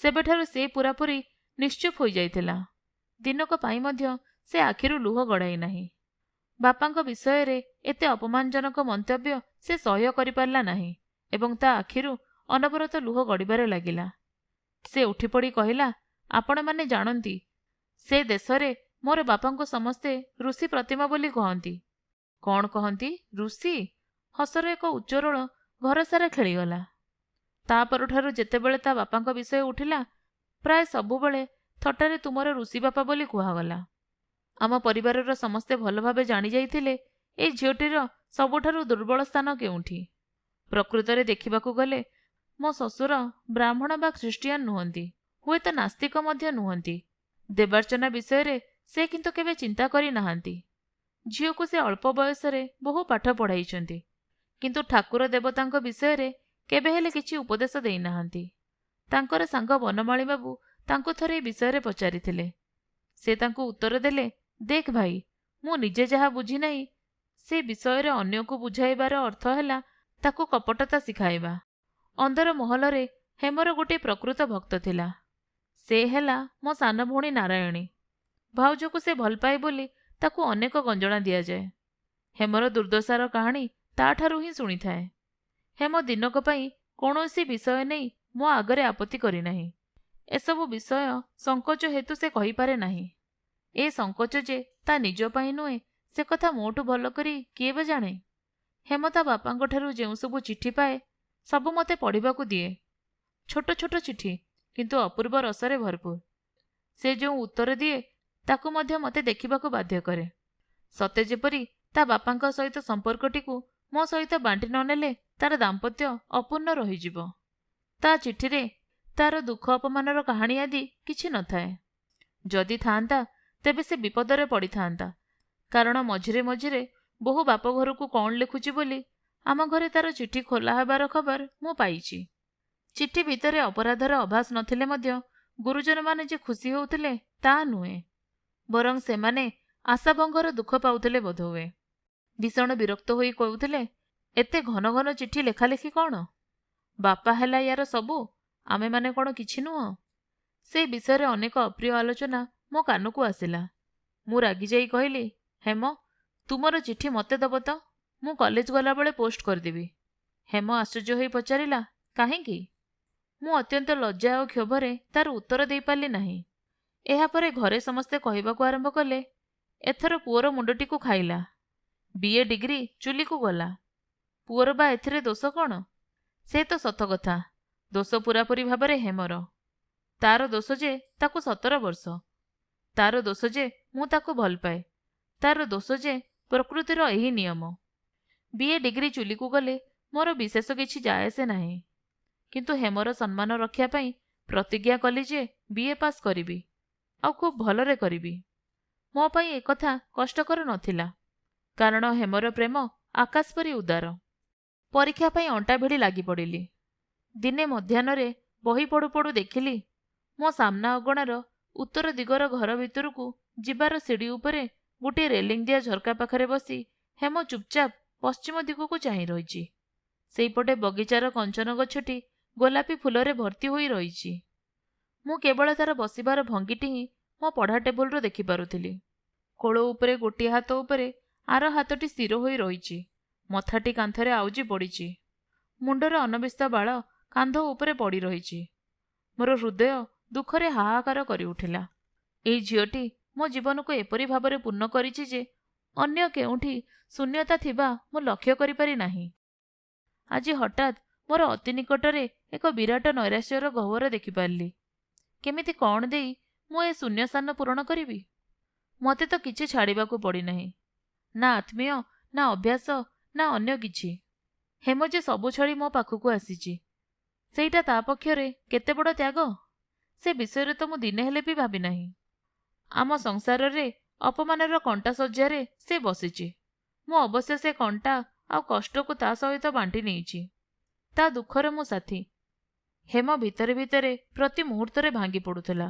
ସେବେଠାରୁ ସେ ପୂରାପୂରି ନିଶ୍ଚୁପ ହୋଇଯାଇଥିଲା। ଦିନକ ପାଇଁ ମଧ୍ୟ ସେ ଆଖିରୁ ଲୁହ ଗଡ଼ାଇ ନାହିଁ। ବାପାଙ୍କ ବିଷୟରେ ଏତେ ଅପମାନଜନକ ମନ୍ତବ୍ୟ ସେ ସହ୍ୟ କରିପାରିଲା ନାହିଁ ଏବଂ ତା ଆଖିରୁ ଅନବରତ ଲୁହ ଗଡ଼ିବାରେ ଲାଗିଲା। ସେ ଉଠିପଡ଼ି କହିଲା, ଆପଣମାନେ ଜାଣନ୍ତି ସେ ଦେଶରେ ମୋର ବାପାଙ୍କୁ ସମସ୍ତେ ଋଷି ପ୍ରତିମା ବୋଲି କହନ୍ତି। କ'ଣ କହନ୍ତି? ଋଷି? ହସର ଏକ ଉଚ୍ଚରୋଳ ଘରସାରା ଖେଳିଗଲା। ତା ପରଠାରୁ ଯେତେବେଳେ ତା ବାପାଙ୍କ ବିଷୟ ଉଠିଲା ପ୍ରାୟ ସବୁବେଳେ ଥଟ୍ଟାରେ ତୁମର ଋଷି ବାପା ବୋଲି କୁହାଗଲା। ଆମ ପରିବାରର ସମସ୍ତେ ଭଲ ଭାବେ ଜାଣିଯାଇଥିଲେ ଏ ଝିଅଟିର ସବୁଠାରୁ ଦୁର୍ବଳ ସ୍ଥାନ କେଉଁଠି। ପ୍ରକୃତରେ ଦେଖିବାକୁ ଗଲେ ମୋ ଶ୍ୱଶୁର ବ୍ରାହ୍ମଣ ବା ଖ୍ରୀଷ୍ଟିଆନ ନୁହନ୍ତି, ହୁଏତ ନାସ୍ତିକ ମଧ୍ୟ ନୁହନ୍ତି। ଦେବାର୍ଚ୍ଚନା ବିଷୟରେ ସେ କିନ୍ତୁ କେବେ ଚିନ୍ତା କରିନାହାନ୍ତି। ଝିଅକୁ ସେ ଅଳ୍ପ ବୟସରେ ବହୁ ପାଠ ପଢ଼ାଇଛନ୍ତି, କିନ୍ତୁ ଠାକୁର ଦେବତାଙ୍କ ବିଷୟରେ କେବେ ହେଲେ କିଛି ଉପଦେଶ ଦେଇନାହାନ୍ତି। ତାଙ୍କର ସାଙ୍ଗ ବନମାଳୀ ବାବୁ ତାଙ୍କୁ ଥରେ ଏ ବିଷୟରେ ପଚାରିଥିଲେ। ସେ ତାଙ୍କୁ ଉତ୍ତର ଦେଲେ, ଦେଖ ଭାଇ, ମୁଁ ନିଜେ ଯାହା ବୁଝିନାହିଁ ସେ ବିଷୟରେ ଅନ୍ୟକୁ ବୁଝାଇବାର ଅର୍ଥ ହେଲା ତାକୁ କପଟତା ଶିଖାଇବା। ଅନ୍ଦର ମହଲରେ ହେମର ଗୋଟିଏ ପ୍ରକୃତ ଭକ୍ତ ଥିଲା। ସେ ହେଲା ମୋ ସାନ ଭଉଣୀ ନାରାୟଣୀ। ଭାଉଜକୁ ସେ ଭଲ ପାଏ ବୋଲି ତାକୁ ଅନେକ ଗଞ୍ଜଣା ଦିଆଯାଏ। ହେମର ଦୁର୍ଦ୍ଦଶାର କାହାଣୀ ତାଠାରୁ ହିଁ ଶୁଣିଥାଏ। ହେମ ଦିନକ ପାଇଁ କୌଣସି ବିଷୟ ନେଇ ମୋ ଆଗରେ ଆପତ୍ତି କରିନାହିଁ। ଏସବୁ ବିଷୟ ସଙ୍କୋଚ ହେତୁ ସେ କହିପାରେ ନାହିଁ। ଏ ସଙ୍କୋଚ ଯେ ତା ନିଜ ପାଇଁ ନୁହେଁ ସେ କଥା ମୋଠୁ ଭଲ କରି କିଏ ବା ଜାଣେ। ହେମ ତା ବାପାଙ୍କଠାରୁ ଯେଉଁ ସବୁ ଚିଠି ପାଏ ସବୁ ମୋତେ ପଢ଼ିବାକୁ ଦିଏ। ଛୋଟ ଛୋଟ ଚିଠି, କିନ୍ତୁ ଅପୂର୍ବ ରସରେ ଭରପୁର। ସେ ଯେଉଁ ଉତ୍ତର ଦିଏ ତାକୁ ମଧ୍ୟ ମୋତେ ଦେଖିବାକୁ ବାଧ୍ୟ କରେ। ସତେ ଯେପରି ତା ବାପାଙ୍କ ସହିତ ସମ୍ପର୍କଟିକୁ ମୋ ସହିତ ବାଣ୍ଟି ନ ନେଲେ ତାର ଦାମ୍ପତ୍ୟ ଅପୂର୍ଣ୍ଣ ରହିଯିବ। ତା ଚିଠିରେ ତାର ଦୁଃଖ ଅପମାନର କାହାଣୀ ଆଦି କିଛି ନଥାଏ। ଯଦି ଥାଆନ୍ତା ତେବେ ସେ ବିପଦରେ ପଡ଼ିଥାନ୍ତା, କାରଣ ମଝିରେ ମଝିରେ ବୋହୂ ବାପ ଘରକୁ କ'ଣ ଲେଖୁଛି ବୋଲି ଆମ ଘରେ ତାର ଚିଠି ଖୋଲା ହେବାର ଖବର ମୁଁ ପାଇଛି। ଚିଠି ଭିତରେ ଅପରାଧର ଅଭାସ ନଥିଲେ ମଧ୍ୟ ଗୁରୁଜନମାନେ ଯେ ଖୁସି ହେଉଥିଲେ ତା ନୁହେଁ, ବରଂ ସେମାନେ ଆଶାଭଙ୍ଗର ଦୁଃଖ ପାଉଥିଲେ ବୋଧହୁଏ। ଭୀଷଣ ବିରକ୍ତ ହୋଇ କହୁଥିଲେ, ଏତେ ଘନ ଘନ ଚିଠି ଲେଖାଲେଖି କ'ଣ? ବାପା ହେଲା ୟାର ସବୁ, ଆମେମାନେ କ'ଣ କିଛି ନୁହଁ? ସେ ବିଷୟରେ ଅନେକ ଅପ୍ରିୟ ଆଲୋଚନା ମୋ କାନକୁ ଆସିଲା। ମୁଁ ରାଗିଯାଇ କହିଲି, ହେମ, ତୁମର ଚିଠି ମୋତେ ଦେବ ତ? ମୁଁ କଲେଜ ଗଲାବେଳେ ପୋଷ୍ଟ କରିଦେବି। ହେମ ଆଶ୍ଚର୍ଯ୍ୟ ହୋଇ ପଚାରିଲା, କାହିଁକି? ମୁଁ ଅତ୍ୟନ୍ତ ଲଜ୍ଜା ଓ କ୍ଷୋଭରେ ତାର ଉତ୍ତର ଦେଇପାରିଲି ନାହିଁ। ଏହାପରେ ଘରେ ସମସ୍ତେ କହିବାକୁ ଆରମ୍ଭ କଲେ, ଏଥର ପୁଅର ମୁଣ୍ଡଟିକୁ ଖାଇଲା। BA ଡିଗ୍ରୀ ଚୁଲିକୁ ଗଲା। ପୁଅର ବା ଏଥିରେ ଦୋଷ କ'ଣ? ସେ ତ ସତ କଥା, ଦୋଷ ପୂରାପୂରି ଭାବରେ ହେମର। ତାର ଦୋଷ ଯେ ତାକୁ 17 ବର୍ଷ। ତାର ଦୋଷ ଯେ ମୁଁ ତାକୁ ଭଲ ପାଏ, ତାର ଦୋଷ ଯେ ପ୍ରକୃତିର ଏହି ନିୟମ। ବିଏ ଡିଗ୍ରୀ ଚୁଲିକୁ ଗଲେ ମୋର ବିଶେଷ କିଛି ଯାଏସେ ନାହିଁ, କିନ୍ତୁ ହେମର ସମ୍ମାନ ରକ୍ଷା ପାଇଁ ପ୍ରତିଜ୍ଞା କଲି ଯେ ବିଏ ପାସ୍ କରିବି, ଆଉ ଖୁବ୍ ଭଲରେ କରିବି। ମୋ ପାଇଁ ଏକଥା କଷ୍ଟକର ନଥିଲା, କାରଣ ହେମର ପ୍ରେମ ଆକାଶ ପରି ଉଦାର। ପରୀକ୍ଷା ପାଇଁ ଅଣ୍ଟା ଭିଡ଼ି ଲାଗି ପଡ଼ିଲି। ଦିନେ ମଧ୍ୟାହ୍ନରେ ବହି ପଢ଼ୁ ପଢ଼ୁ ଦେଖିଲି ମୋ ସାମ୍ନା ଅଗଣାର ଉତ୍ତର ଦିଗର ଘର ଭିତରକୁ ଯିବାର ସିଡ଼ି ଉପରେ ଗୋଟିଏ ରେଲିଂ ଦିଆ ଝରକା ପାଖରେ ବସି ହେମ ଚୁପଚାପ ପଶ୍ଚିମ ଦିଗକୁ ଚାହିଁ ରହିଛି। ସେଇପଟେ ବଗିଚାର କଞ୍ଚନ ଗଛଟି ଗୋଲାପୀ ଫୁଲରେ ଭର୍ତ୍ତି ହୋଇ ରହିଛି। ମୁଁ କେବଳ ତାର ବସିବାର ଭଙ୍ଗୀଟି ହିଁ ମୋ ପଢ଼ା ଟେବୁଲରୁ ଦେଖିପାରୁଥିଲି। କୋଳ ଉପରେ ଗୋଟିଏ ହାତ ଉପରେ ଆର ହାତଟି ସ୍ଥିର ହୋଇ ରହିଛି, ମଥାଟି କାନ୍ଥରେ ଆଉଜି ପଡ଼ିଛି, ମୁଣ୍ଡର ଅନବିସ୍ତ ବାଳ କାନ୍ଧ ଉପରେ ପଡ଼ି ରହିଛି। ମୋର ହୃଦୟ ଦୁଃଖରେ ହାହାକାର କରି ଉଠିଲା। ଏଇ ଝିଅଟି ମୋ ଜୀବନକୁ ଏପରି ଭାବରେ ପୂର୍ଣ୍ଣ କରିଛି ଯେ ଅନ୍ୟ କେଉଁଠି ଶୂନ୍ୟତା ଥିବା ମୁଁ ଲକ୍ଷ୍ୟ କରିପାରି ନାହିଁ। ଆଜି ହଠାତ୍ ମୋର ଅତି ନିକଟରେ ଏକ ବିରାଟ ନୈରାଶ୍ୟର ଗହ୍ୱର ଦେଖିପାରିଲି। କେମିତି କ'ଣ ଦେଇ ମୁଁ ଏ ଶୂନ୍ୟ ସ୍ଥାନ ପୂରଣ କରିବି? ମୋତେ ତ କିଛି ଛାଡ଼ିବାକୁ ପଡ଼ିନାହିଁ, ନା ଆତ୍ମୀୟ, ନା ଅଭ୍ୟାସ, ନା ଅନ୍ୟ କିଛି। ହେମ ଯେ ସବୁ ଛାଡ଼ି ମୋ ପାଖକୁ ଆସିଛି, ସେଇଟା ତା ପକ୍ଷରେ କେତେ ବଡ଼ ତ୍ୟାଗ, ସେ ବିଷୟରେ ତ ମୁଁ ଦିନେ ହେଲେ ବି ଭାବି ନାହିଁ। ଆମ ସଂସାରରେ ଅପମାନର କଣ୍ଟା ଶଯ୍ୟାରେ ସେ ବସିଛି। ମୁଁ ଅବଶ୍ୟ ସେ କଣ୍ଟା ଆଉ କଷ୍ଟକୁ ତା ସହିତ ବାଣ୍ଟି ନେଇଛି। ତା ଦୁଃଖରେ ମୁଁ ସାଥୀ। ହେମ ଭିତରେ ଭିତରେ ପ୍ରତି ମୁହୂର୍ତ୍ତରେ ଭାଙ୍ଗି ପଡ଼ୁଥିଲା।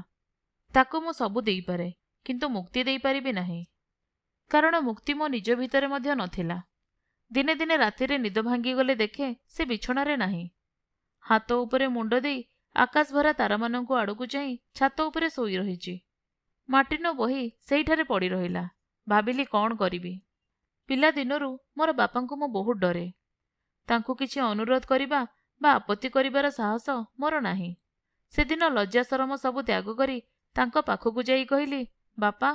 ତାକୁ ମୁଁ ସବୁ ଦେଇପାରେ, କିନ୍ତୁ ମୁକ୍ତି ଦେଇପାରିବି ନାହିଁ, କାରଣ ମୁକ୍ତି ମୋ ନିଜ ଭିତରେ ମଧ୍ୟ ନଥିଲା। ଦିନେ ଦିନେ ରାତିରେ ନିଦ ଭାଙ୍ଗିଗଲେ ଦେଖେ ସେ ବିଛଣାରେ ନାହିଁ। ହାତ ଉପରେ ମୁଣ୍ଡ ଦେଇ ଆକାଶ ଭରା ତାରାମାନଙ୍କୁ ଆଡ଼କୁ ଚାହିଁ ଛାତ ଉପରେ ଶୋଇ ରହିଛି। ମାଟିନ ବହି ସେଇଠାରେ ପଡ଼ି ରହିଲା। ଭାବିଲି କ'ଣ କରିବି। ପିଲାଦିନରୁ ମୋର ବାପାଙ୍କୁ ମୁଁ ବହୁତ ଡରେ। ତାଙ୍କୁ କିଛି ଅନୁରୋଧ କରିବା ବା ଆପତ୍ତି କରିବାର ସାହସ ମୋର ନାହିଁ। ସେଦିନ ଲଜ୍ଜା ସରମ ସବୁ ତ୍ୟାଗ କରି ତାଙ୍କ ପାଖକୁ ଯାଇ କହିଲି, ବାପା,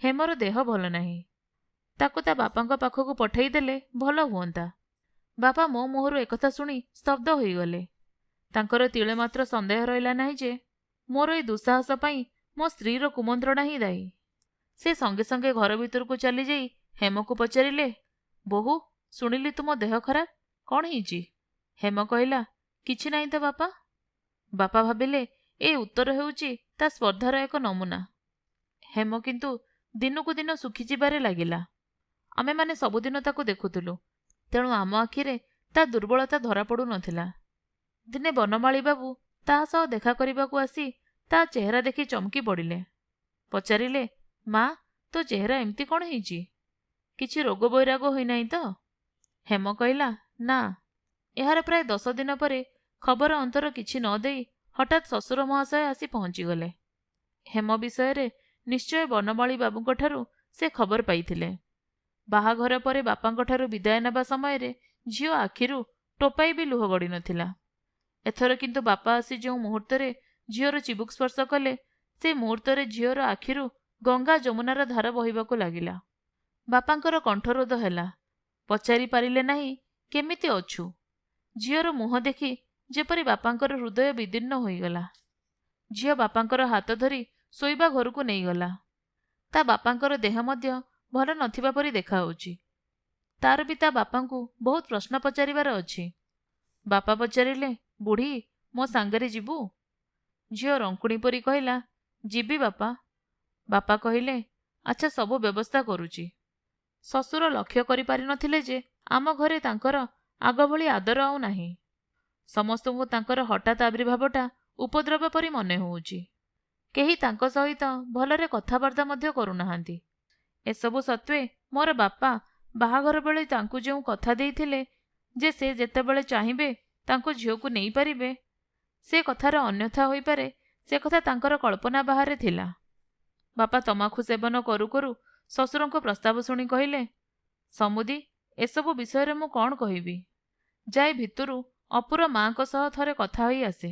ହେମର ଦେହ ଭଲ ନାହିଁ, ତାକୁ ତା ବାପାଙ୍କ ପାଖକୁ ପଠାଇ ଦେଲେ ଭଲ ହୁଅନ୍ତା। ବାପା ମୋ ମୁହଁରୁ ଏକଥା ଶୁଣି ସ୍ତବ୍ଧ ହୋଇଗଲେ। ତାଙ୍କର ତିଳେ ମାତ୍ର ସନ୍ଦେହ ରହିଲା ନାହିଁ ଯେ ମୋର ଏ ଦୁଃସାହସ ପାଇଁ ମୋ ସ୍ତ୍ରୀର କୁମନ୍ତ୍ରଣା ହିଁ ଦାୟୀ। ସେ ସଙ୍ଗେ ସଙ୍ଗେ ଘର ଭିତରକୁ ଚାଲିଯାଇ ହେମକୁ ପଚାରିଲେ, ବୋହୂ, ଶୁଣିଲି ତୁମ ଦେହ ଖରାପ, କ'ଣ ହେଇଛି? ହେମ କହିଲା, କିଛି ନାହିଁ ତ ବାପା। ବାପା ଭାବିଲେ ଏ ଉତ୍ତର ହେଉଛି ତା ସ୍ପର୍ଦ୍ଧାର ଏକ ନମୁନା। ହେମ କିନ୍ତୁ ଦିନକୁ ଦିନ ଶୁଖିଯିବାରେ ଲାଗିଲା। ଆମେମାନେ ସବୁଦିନ ତାକୁ ଦେଖୁଥିଲୁ, ତେଣୁ ଆମ ଆଖିରେ ତା ଦୁର୍ବଳତା ଧରାପଡ଼ୁ ନଥିଲା। ଦିନେ ବନମାଳୀ ବାବୁ ତା ସହ ଦେଖା କରିବାକୁ ଆସି ତା ଚେହେରା ଦେଖି ଚମକି ପଡ଼ିଲେ। ପଚାରିଲେ, ମା, ତୋ ଚେହେରା ଏମିତି କ'ଣ ହେଇଛି? କିଛି ରୋଗ ବୈରାଗ ହୋଇନାହିଁ ତ? ହେମ କହିଲା, ନା। ଏହାର ପ୍ରାୟ 10 ଦିନ ପରେ ଖବର ଅନ୍ତର କିଛି ନ ଦେଇ ହଠାତ୍ ଶ୍ୱଶୁର ମହାଶୟ ଆସି ପହଞ୍ଚିଗଲେ। ହେମ ବିଷୟରେ ନିଶ୍ଚୟ ବନମାଳୀ ବାବୁଙ୍କଠାରୁ ସେ ଖବର ପାଇଥିଲେ। ବାହାଘର ପରେ ବାପାଙ୍କଠାରୁ ବିଦାୟ ନେବା ସମୟରେ ଝିଅ ଆଖିରୁ ଟୋପାଏ ବି ଲୁହ ଗଡ଼ି ନଥିଲା। ଏଥର କିନ୍ତୁ ବାପା ଆସି ଯେଉଁ ମୁହୂର୍ତ୍ତରେ ଝିଅର ଚିବୁକ ସ୍ପର୍ଶ କଲେ, ସେ ମୁହୂର୍ତ୍ତରେ ଝିଅର ଆଖିରୁ ଗଙ୍ଗା ଯମୁନାର ଧାର ବହିବାକୁ ଲାଗିଲା। ବାପାଙ୍କର କଣ୍ଠରୋଧ ହେଲା। ପଚାରି ପାରିଲେ ନାହିଁ, କେମିତି ଅଛୁ? ଝିଅର ମୁହଁ ଦେଖି ଯେପରି ବାପାଙ୍କର ହୃଦୟ ବିଦୀର୍ଣ୍ଣ ହୋଇଗଲା। ଝିଅ ବାପାଙ୍କର ହାତ ଧରି ଶୋଇବା ଘରକୁ ନେଇଗଲା। ତା ବାପାଙ୍କର ଦେହ ମଧ୍ୟ ଭଲ ନଥିବା ପରି ଦେଖାଯାଉଛି। ତାର ବି ତା ବାପାଙ୍କୁ ବହୁତ ପ୍ରଶ୍ନ ପଚାରିବାର ଅଛି। ବାପା ପଚାରିଲେ, ବୁଢ଼ୀ, ମୋ ସାଙ୍ଗରେ ଯିବୁ? ଝିଅ ରଙ୍କୁଣୀ ପରି କହିଲା, ଯିବି ବାପା। ବାପା କହିଲେ, ଆଚ୍ଛା, ସବୁ ବ୍ୟବସ୍ଥା କରୁଛି। ଶ୍ୱଶୁର ଲକ୍ଷ୍ୟ କରିପାରି ନଥିଲେ ଯେ ଆମ ଘରେ ତାଙ୍କର ଆଗ ଭଳି ଆଦର ଆଉ ନାହିଁ। ସମସ୍ତଙ୍କୁ ତାଙ୍କର ହଠାତ୍ ଆବିର୍ଭାବଟା ଉପଦ୍ରବ ପରି ମନେ ହେଉଛି। କେହି ତାଙ୍କ ସହିତ ଭଲରେ କଥାବାର୍ତ୍ତା ମଧ୍ୟ କରୁନାହାନ୍ତି। ଏସବୁ ସତ୍ତ୍ୱେ ମୋର ବାପା ବାହାଘର ବେଳେ ତାଙ୍କୁ ଯେଉଁ କଥା ଦେଇଥିଲେ ଯେ ସେ ଯେତେବେଳେ ଚାହିଁବେ ତାଙ୍କୁ ଝିଅକୁ ନେଇପାରିବେ, ସେ କଥାର ଅନ୍ୟଥା ହୋଇପାରେ, ସେ କଥା ତାଙ୍କର କଳ୍ପନା ବାହାରେ ଥିଲା। ବାପା ତମାଖୁ ସେବନ କରୁ କରୁ ଶ୍ୱଶୁରଙ୍କ ପ୍ରସ୍ତାବ ଶୁଣି କହିଲେ, ସମୁଦି, ଏସବୁ ବିଷୟରେ ମୁଁ କ'ଣ କହିବି? ଯାଇ ଭିତରୁ ଅପୁର ମାଙ୍କ ସହ ଥରେ କଥା ହୋଇ ଆସେ।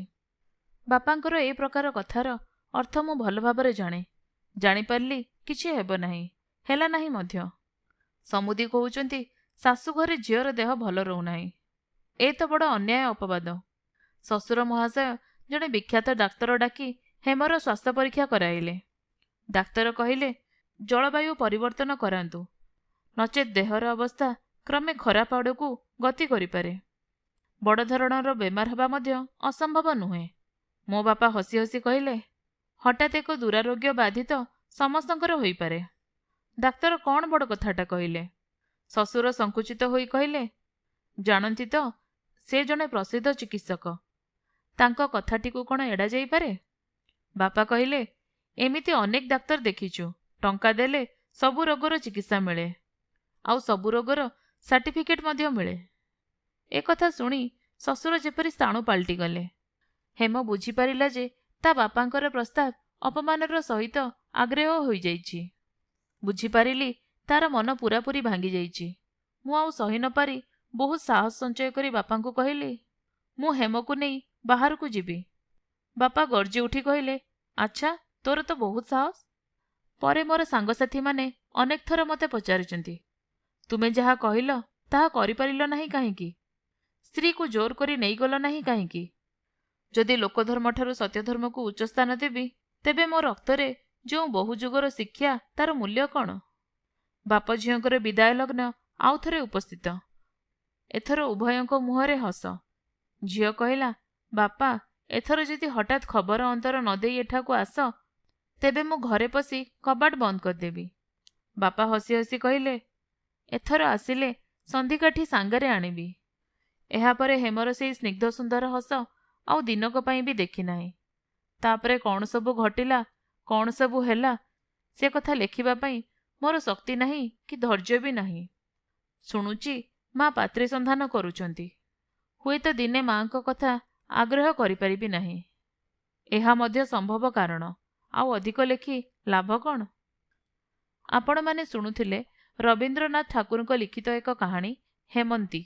ବାପାଙ୍କର ଏ ପ୍ରକାର କଥାର ଅର୍ଥ ମୁଁ ଭଲ ଭାବରେ ଜାଣେ। ଜାଣିପାରିଲି କିଛି ହେବ ନାହିଁ, ହେଲା ନାହିଁ ମଧ୍ୟ। ସମୁଦି କହୁଛନ୍ତି ଶାଶୁ ଘରେ ଝିଅର ଦେହ ଭଲ ରହୁନାହିଁ। ଏ ତ ବଡ଼ ଅନ୍ୟାୟ ଅପବାଦ। ଶ୍ୱଶୁର ମହାଶୟ ଜଣେ ବିଖ୍ୟାତ ଡାକ୍ତର ଡାକି ହେମର ସ୍ୱାସ୍ଥ୍ୟ ପରୀକ୍ଷା କରାଇଲେ। ଡାକ୍ତର କହିଲେ ଜଳବାୟୁ ପରିବର୍ତ୍ତନ କରାନ୍ତୁ, ନଚେତ୍ ଦେହର ଅବସ୍ଥା କ୍ରମେ ଖରାପ ଆଡ଼କୁ ଗତି କରିପାରେ। ବଡ଼ ଧରଣର ବେମାର ହେବା ମଧ୍ୟ ଅସମ୍ଭବ ନୁହେଁ। ମୋ ବାପା ହସି ହସି କହିଲେ, ହଠାତ୍ ଏକ ଦୁରାରୋଗ୍ୟ ବ୍ୟାଧି ତ ସମସ୍ତଙ୍କର ହୋଇପାରେ। ଡାକ୍ତର କ'ଣ ବଡ଼ କଥାଟା କହିଲେ? ଶ୍ୱଶୁର ସଙ୍କୁଚିତ ହୋଇ କହିଲେ, ଜାଣନ୍ତି ତ, ସେ ଜଣେ ପ୍ରସିଦ୍ଧ ଚିକିତ୍ସକ। ତାଙ୍କ କଥାଟିକୁ କ'ଣ ଏଡ଼ାଯାଇପାରେ? ବାପା କହିଲେ, ଏମିତି ଅନେକ ଡାକ୍ତର ଦେଖିଛୁ, ଟଙ୍କା ଦେଲେ ସବୁ ରୋଗର ଚିକିତ୍ସା ମିଳେ, ଆଉ ସବୁ ରୋଗର ସାର୍ଟିଫିକେଟ୍ ମଧ୍ୟ ମିଳେ। ଏ କଥା ଶୁଣି ଶ୍ୱଶୁର ଯେପରି ସ୍ଥାଣୁ ପାଲଟିଗଲେ। ହେମ ବୁଝିପାରିଲା ଯେ ତା ବାପାଙ୍କର ପ୍ରସ୍ତାବ ଅପମାନର ସହିତ ଆଗ୍ରହ ହୋଇଯାଇଛି। ବୁଝିପାରିଲି ତାର ମନ ପୂରାପୂରି ଭାଙ୍ଗି ଯାଇଛି। ମୁଁ ଆଉ ସହି ନ ପାରି ବହୁତ ସାହସ ସଞ୍ଚୟ କରି ବାପାଙ୍କୁ କହିଲି, ମୁଁ ହେମକୁ ନେଇ ବାହାରକୁ ଯିବି। ବାପା ଗର୍ଜି ଉଠି କହିଲେ, ଆଚ୍ଛା, ତୋର ତ ବହୁତ ସାହସ। ପରେ ମୋର ସାଙ୍ଗସାଥୀମାନେ ଅନେକ ଥର ମୋତେ ପଚାରିଛନ୍ତି, ତୁମେ ଯାହା କହିଲ ତାହା କରିପାରିଲ ନାହିଁ କାହିଁକି? ସ୍ତ୍ରୀକୁ ଜୋର କରି ନେଇଗଲ ନାହିଁ କାହିଁକି? ଯଦି ଲୋକଧର୍ମଠାରୁ ସତ୍ୟଧର୍ମକୁ ଉଚ୍ଚ ସ୍ଥାନ ଦେବି, ତେବେ ମୋ ରକ୍ତରେ ଯେଉଁ ବହୁ ଯୁଗର ଶିକ୍ଷା ତାର ମୂଲ୍ୟ କ'ଣ? ବାପ ଝିଅଙ୍କର ବିଦାୟ ଲଗ୍ନ ଆଉ ଥରେ ଉପସ୍ଥିତ। ଏଥର ଉଭୟଙ୍କ ମୁହଁରେ ହସ। ଝିଅ କହିଲା, ବାପା, ଏଥର ଯଦି ହଠାତ୍ ଖବର ଅନ୍ତର ନ ଦେଇ ଏଠାକୁ ଆସ, ତେବେ ମୁଁ ଘରେ ପଶି କବାଟ ବନ୍ଦ କରିଦେବି। ବାପା ହସି ହସି କହିଲେ, ଏଥର ଆସିଲେ ସନ୍ଧିକାଠି ସାଙ୍ଗରେ ଆଣିବି। ଏହାପରେ ହେମର ସେହି ସ୍ନିଗ୍ଧ ସୁନ୍ଦର ହସ ଆଉ ଦିନକ ପାଇଁ ବି ଦେଖି ନାହିଁ। ତାପରେ କ'ଣ ସବୁ ଘଟିଲା, କ'ଣ ସବୁ ହେଲା, ସେ କଥା ଲେଖିବା ପାଇଁ ମୋର ଶକ୍ତି ନାହିଁ କି ଧୈର୍ଯ୍ୟ ବି ନାହିଁ। ଶୁଣୁଛି ମା ପାତ୍ରୀ ସନ୍ଧାନ କରୁଛନ୍ତି। ହୁଏତ ଦିନେ ମାଙ୍କ କଥା ଆଗ୍ରହ କରିପାରିବି ନାହିଁ। ଏହା ମଧ୍ୟ ସମ୍ଭବ କାରଣ। ଆଉ ଅଧିକ ଲେଖି ଲାଭ କ'ଣ? ଆପଣମାନେ ଶୁଣୁଥିଲେ ରବୀନ୍ଦ୍ରନାଥ ଠାକୁରଙ୍କ ଲିଖିତ ଏକ କାହାଣୀ ହେମନ୍ତୀ।